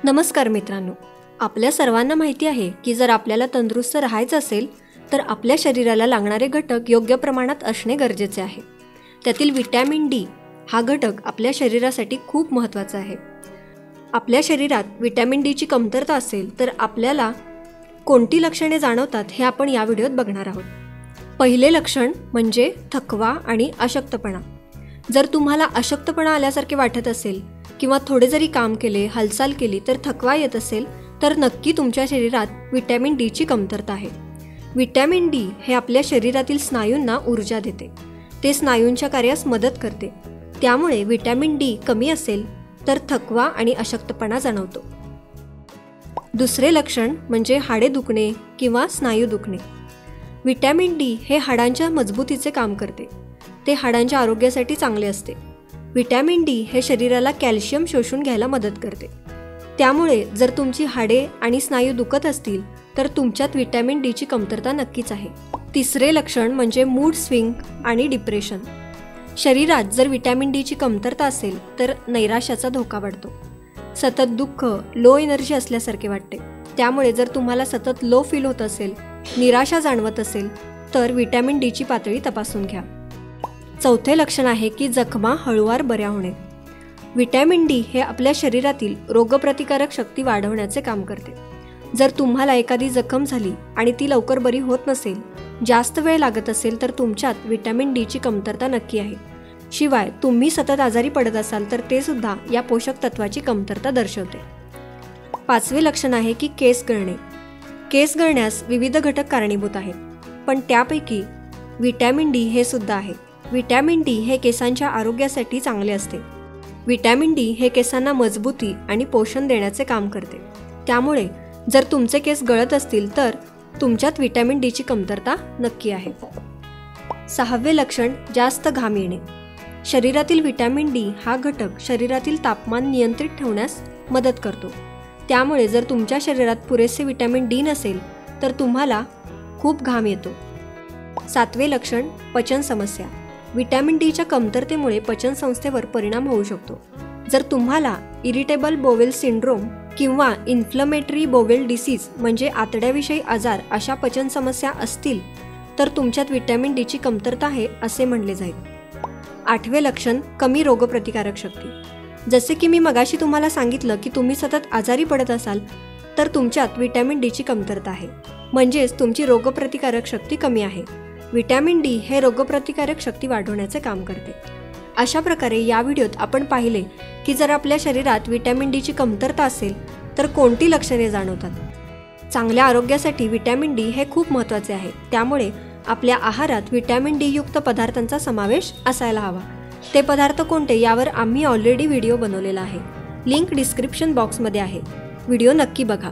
नमस्कार मित्रांनो, आपल्या सर्वांना माहिती आहे की जर आपल्याला तंदुरुस्त राहायचं असेल तर आपल्या शरीराला लागणारे घटक योग्य प्रमाणात असणे गरजेचे आहे। त्यातील विटॅमिन डी हा घटक आपल्या शरीरासाठी खूप महत्त्वाचा आहे। आपल्या शरीरात विटॅमिन डी ची कमतरता असेल तर आपल्याला कोणती लक्षणे जाणवतात हे आपण या व्हिडिओत बघणार आहोत। पहिले लक्षण म्हणजे थकवा आणि अशक्तपणा। जर तुम्हाला अशक्तपणा आल्यासारखे वाटत असेल किंवा थोडे जरी काम केले, हालचाल केली तर थकवा येत असेल तर नक्की तुमच्या शरीरात विटॅमिन डी ची कमतरता आहे। विटॅमिन डी हे आपल्या शरीरातील स्नायूंना ऊर्जा देते, ते स्नायूंच्या कार्यास मदत करते। त्यामुळे विटॅमिन डी कमी असेल तर थकवा आणि अशक्तपणा जाणवतो। दुसरे लक्षण म्हणजे हाडे दुखणे किंवा स्नायू दुखणे। विटॅमिन डी हे हाडांच्या मजबूतीचे काम करते, ते हाडांच्या आरोग्यासाठी चांगले असते। विटॅमिन डी हे शरीराला कॅल्शियम शोषून घ्यायला मदत करते। त्यामुळे जर तुमची हाडे आणि स्नायू दुखत असतील तर तुमच्यात विटॅमिन डी ची कमतरता नक्कीच आहे। तिसरे लक्षण म्हणजे मूड स्विंग आणि डिप्रेशन। शरीरात जर विटॅमिन डी ची कमतरता असेल तर नैराश्याचा धोका वाढतो, सतत दुःख, लो एनर्जी असल्यासारखे वाटते। त्यामुळे जर तुम्हाला सतत लो फील होत असेल, निराशा जाणवत असेल तर विटॅमिन डी ची पातळी तपासून घ्या। चौथे लक्षण आहे की जखमा हळूवार बऱ्या होणे। विटॅमिन डी हे आपल्या शरीरातील रोगप्रतिकारक शक्ती वाढवण्याचे काम करते। जर तुम्हाला एखादी जखम झाली आणि ती लवकर बरी होत नसेल, जास्त वेळ लागत असेल तर तुमच्यात विटॅमिन डी ची कमतरता नक्की आहे। शिवाय तुम्ही सतत आजारी पडत असाल तर ते सुद्धा या पोषक तत्वाची कमतरता दर्शवते। पाचवे लक्षण आहे की केस गळणे। केस गळण्यास विविध घटक कारणीभूत आहेत, पण त्यापैकी विटॅमिन डी हे सुद्धा आहे। विटॅमिन डी हे केसांच्या आरोग्यासाठी चांगले असते। विटॅमिन डी हे केसांना मजबूती आणि पोषण देण्याचे काम करते। त्यामुळे जर तुमचे केस गळत असतील तर तुमच्यात विटॅमिन डी ची कमतरता नक्की आहे। सहावे लक्षण जास्त घाम येणे। शरीरातील विटॅमिन डी हा घटक शरीरातील तापमान नियंत्रित ठेवण्यास मदत करतो। त्यामुळे जर तुमच्या शरीरात पुरेसे विटॅमिन डी नसेल तर तुम्हाला खूप घाम येतो। सातवे लक्षण पचन समस्या। विटॅमिन डी च्या कमतरतेमुळे पचन संस्थेवर परिणाम होऊ शकतो। जर तुम्हाला इरिटेबल बोवेल सिंड्रोम किंवा इन्फ्लमेटरी बोवेल डिसीज म्हणजे आतड्याविषयी आजार अशा पचन समस्या असतील तर तुमच्यात विटॅमिन डी ची कमतरता आहे असे म्हणले जाईल। आठवे लक्षण कमी रोगप्रतिकारक शक्ती। जसे की मी मगाशी तुम्हाला सांगितलं की तुम्ही सतत आजारी पडत असाल तर तुमच्यात विटॅमिन डी ची कमतरता आहे, म्हणजेच तुमची रोगप्रतिकारक शक्ती कमी आहे। विटॅमिन डी हे रोगप्रतिकारक शक्ती वाढवण्याचे काम करते। अशा प्रकारे या व्हिडिओत आपण पाहिले की जर आपल्या शरीरात विटॅमिन डी ची कमतरता असेल तर कोणती लक्षणे जाणवतात। चांगल्या आरोग्यासाठी विटॅमिन डी हे खूप महत्त्वाचे आहे। त्यामुळे आपल्या आहारात विटॅमिन डी युक्त पदार्थांचा समावेश असायला हवा। ते पदार्थ कोणते यावर आम्ही ऑलरेडी व्हिडिओ बनवलेला आहे, लिंक डिस्क्रिप्शन बॉक्समध्ये आहे, व्हिडिओ नक्की बघा।